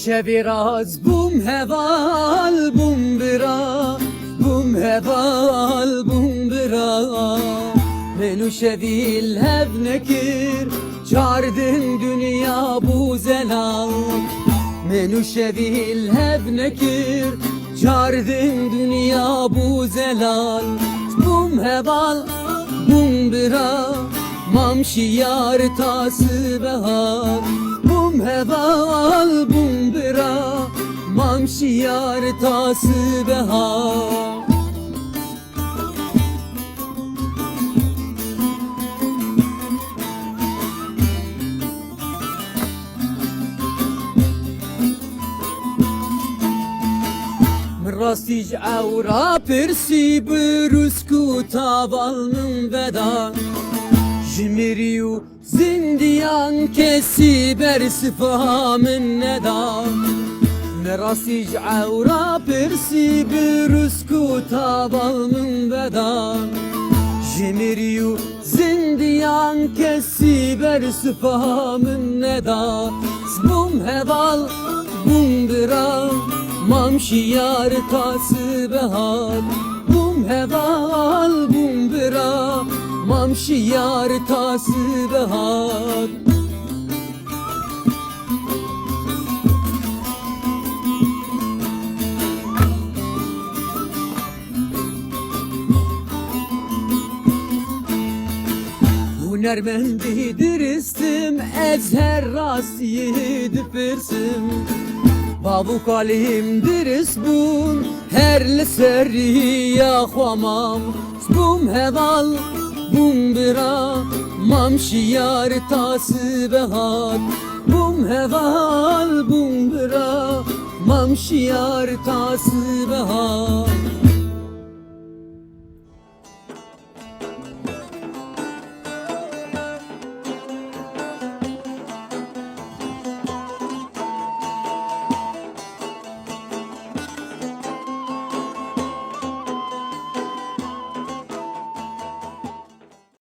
شویراز بوم هوال بوم برا بوم هوال بوم برا منو شویل هف نکر çardın dünya bu zelal منو شویل هف نکر çardın dünya bu zelal بوم هوال بوم برا ممشي yar tası behar bum heval bum bira mamşi yar tası behar Rastiş avra persi brusku tavalnın veda Jimiriyu zindiyan kesi ber sıfamın neda Rastiş avra persi brusku tavalnın veda Jimiriyu zindiyan kesi ber sıfamın neda Bum heval bum bira mamşi yar tası behar bum heval bum bira mamşi yar tası behar Hunermendi diristim ezher rasiyi dipirsim Babu kalim diris bun her seri ya xwamam bum heval bum bira mamşi yar tası behar bum heval bum bira mamşi yar tası behar